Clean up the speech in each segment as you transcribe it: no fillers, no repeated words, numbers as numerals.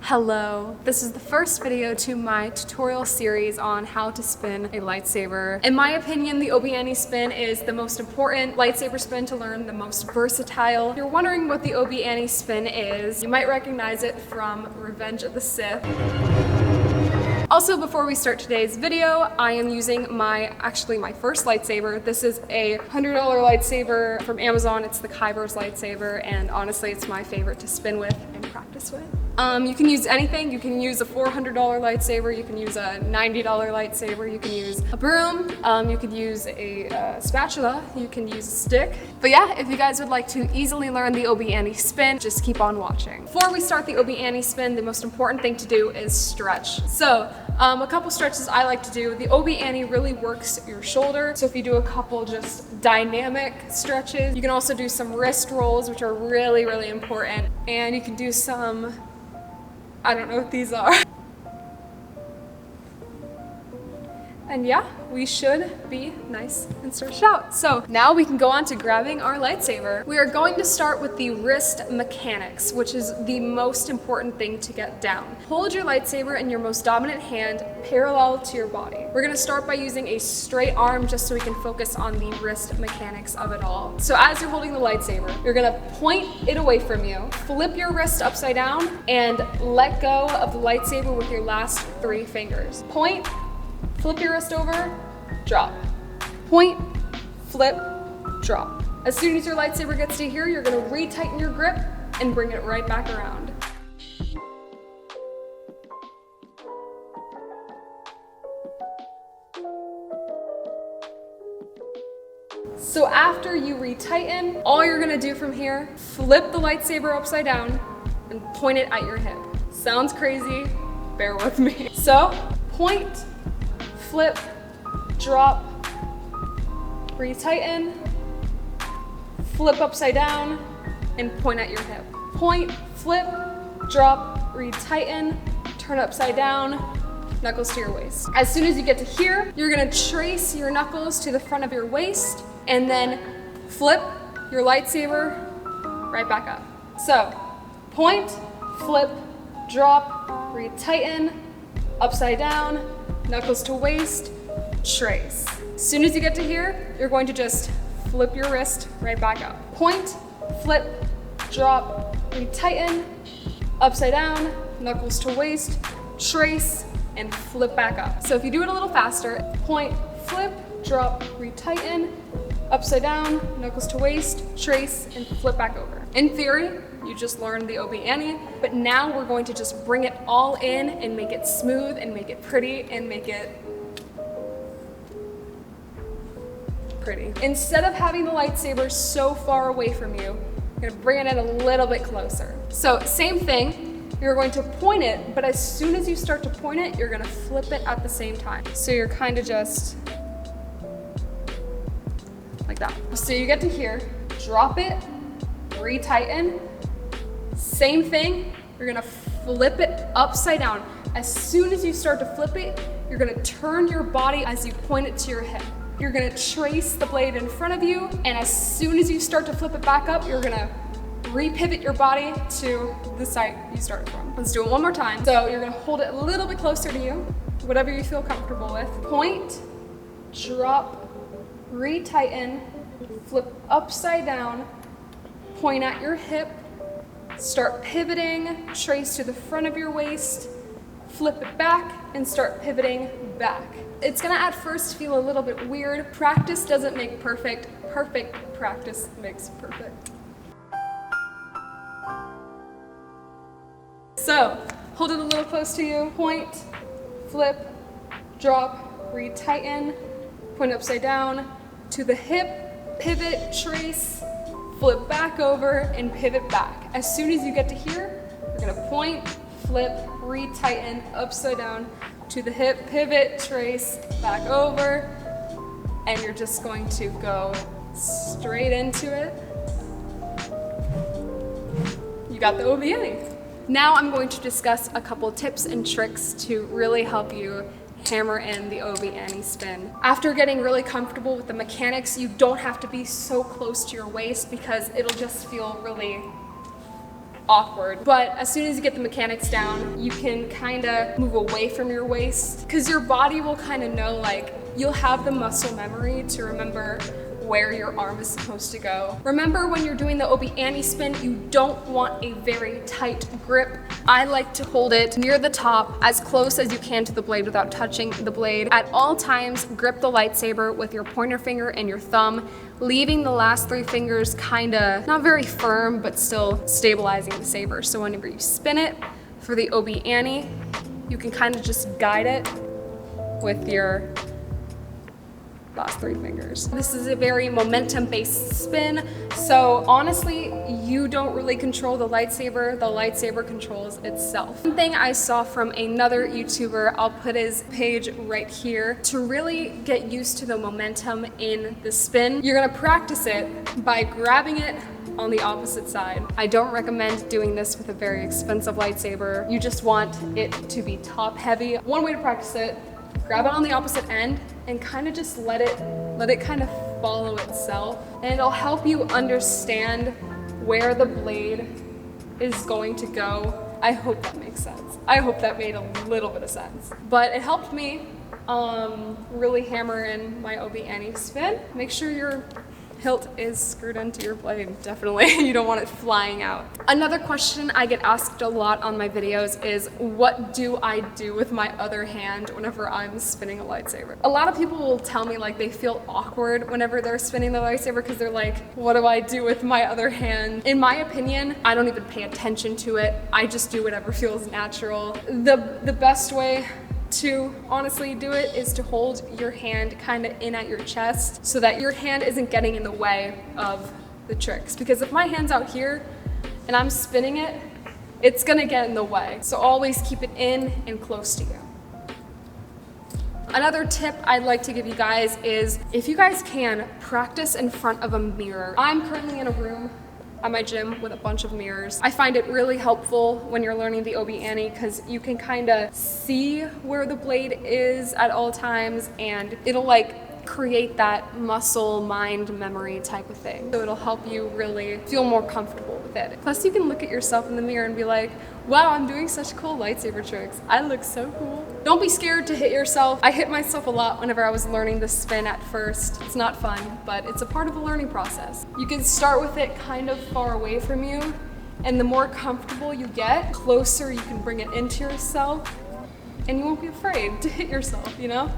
Hello, this is the first video to my tutorial series on how to spin a lightsaber. In my opinion, the Obi-Ani spin is the most important lightsaber spin to learn, the most versatile. If you're wondering what the Obi-Ani spin is, you might recognize it from Revenge of the Sith. Also, before we start today's video, I am using my first lightsaber. This is a $100 lightsaber from Amazon. It's the sabers lightsaber, and honestly, it's my favorite to spin with and practice with. You can use anything. You can use a $400 lightsaber. You can use a $90 lightsaber. You can use a broom. You could use a spatula. You can use a stick. But yeah, if you guys would like to easily learn the Obi-Ani spin, just keep on watching. Before we start the Obi-Ani spin, the most important thing to do is stretch. So, a couple stretches I like to do. The Obi-Ani really works your shoulder. So if you do a couple just dynamic stretches, you can also do some wrist rolls, which are really, really important. And you can do some, I don't know what these are. And yeah, we should be nice and stretched out. So now we can go on to grabbing our lightsaber. We are going to start with the wrist mechanics, which is the most important thing to get down. Hold your lightsaber in your most dominant hand parallel to your body. We're gonna start by using a straight arm just so we can focus on the wrist mechanics of it all. So as you're holding the lightsaber, you're gonna point it away from you, flip your wrist upside down, and let go of the lightsaber with your last 3 fingers. Point, flip your wrist over, drop. Point, flip, drop. As soon as your lightsaber gets to here, you're gonna retighten your grip and bring it right back around. So after you retighten, all you're gonna do from here, flip the lightsaber upside down and point it at your hip. Sounds crazy, bear with me. So, point, flip, drop, retighten, flip upside down, and point at your hip. Point, flip, drop, retighten, turn upside down, knuckles to your waist. As soon as you get to here, you're gonna trace your knuckles to the front of your waist, and then flip your lightsaber right back up. So, point, flip, drop, retighten, upside down, knuckles to waist, trace. As soon as you get to here, you're going to just flip your wrist right back up. Point, flip, drop, retighten, upside down, knuckles to waist, trace, and flip back up. So if you do it a little faster, point, flip, drop, retighten, upside down, knuckles to waist, trace, and flip back over. In theory, you just learned the Obi-Ani, but now we're going to just bring it all in and make it smooth and make it pretty and make it pretty. Instead of having the lightsaber so far away from you, you're gonna bring it in a little bit closer. So same thing, you're going to point it, but as soon as you start to point it, you're gonna flip it at the same time. So you're kind of just like that. So you get to here, drop it, retighten. Same thing, you're gonna flip it upside down. As soon as you start to flip it, you're gonna turn your body as you point it to your hip. You're gonna trace the blade in front of you, and as soon as you start to flip it back up, you're gonna repivot your body to the side you started from. Let's do it one more time. So you're gonna hold it a little bit closer to you, whatever you feel comfortable with. Point, drop, retighten, flip upside down, point at your hip, start pivoting, trace to the front of your waist, flip it back, and start pivoting back. It's gonna at first feel a little bit weird. Practice doesn't make perfect. Perfect practice makes perfect. So, hold it a little close to you. Point, flip, drop, retighten, point upside down, to the hip, pivot, trace, flip back over, and pivot back. As soon as you get to here, you're gonna point, flip, retighten, upside down, to the hip, pivot, trace, back over, and you're just going to go straight into it. You got the Obi-Ani. Now I'm going to discuss a couple tips and tricks to really help you hammer in the Obi-Ani spin. After getting really comfortable with the mechanics, you don't have to be so close to your waist because it'll just feel really awkward. But as soon as you get the mechanics down, you can kind of move away from your waist, because your body will kind of know, like, you'll have the muscle memory to remember where your arm is supposed to go. Remember, when you're doing the Obi-Ani spin, you don't want a very tight grip. I like to hold it near the top, as close as you can to the blade without touching the blade. At all times, grip the lightsaber with your pointer finger and your thumb, leaving the last 3 fingers kinda not very firm, but still stabilizing the saber. So whenever you spin it for the Obi-Ani, you can kind of just guide it with your last 3 fingers. This is a very momentum-based spin, so honestly, you don't really control the lightsaber controls itself. One thing I saw from another YouTuber, I'll put his page right here, to really get used to the momentum in the spin, you're gonna practice it by grabbing it on the opposite side. I don't recommend doing this with a very expensive lightsaber. You just want it to be top heavy. One way to practice it, grab it on the opposite end and kind of just let it kind of follow itself. And it'll help you understand where the blade is going to go. I hope that makes sense. I hope that made a little bit of sense. But it helped me really hammer in my Obi-Ani spin. Make sure your hilt is screwed into your blade, definitely. You don't want it flying out. Another question I get asked a lot on my videos is, what do I do with my other hand whenever I'm spinning a lightsaber? A lot of people will tell me like they feel awkward whenever they're spinning the lightsaber because they're like, what do I do with my other hand? In my opinion, I don't even pay attention to it. I just do whatever feels natural. The best way to honestly do it is to hold your hand kind of in at your chest so that your hand isn't getting in the way of the tricks. Because if my hand's out here and I'm spinning it, it's gonna get in the way. So always keep it in and close to you. Another tip I'd like to give you guys is, if you guys can, practice in front of a mirror. I'm currently in a room at my gym with a bunch of mirrors. I find it really helpful when you're learning the Obi-Ani because you can kind of see where the blade is at all times, and it'll like create that muscle mind memory type of thing. So it'll help you really feel more comfortable with it. Plus you can look at yourself in the mirror and be like, wow, I'm doing such cool lightsaber tricks. I look so cool. Don't be scared to hit yourself. I hit myself a lot whenever I was learning the spin at first. It's not fun, but it's a part of the learning process. You can start with it kind of far away from you, and the more comfortable you get, closer you can bring it into yourself, and you won't be afraid to hit yourself, you know?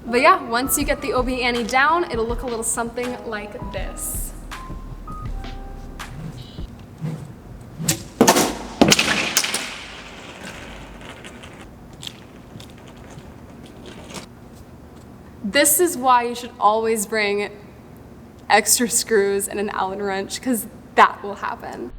But yeah, once you get the Obi-Ani down, it'll look a little something like this. This is why you should always bring extra screws and an Allen wrench, because that will happen.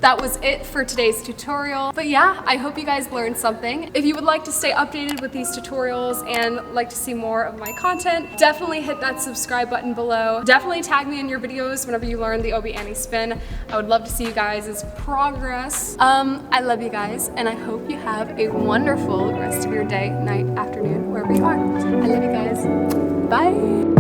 That was it for today's tutorial. But yeah, I hope you guys learned something. If you would like to stay updated with these tutorials and like to see more of my content, definitely hit that subscribe button below. Definitely tag me in your videos whenever you learn the Obi-Ani spin. I would love to see you guys' progress. I love you guys, and I hope you have a wonderful rest of your day, night, afternoon, wherever you are. I love you guys. Bye.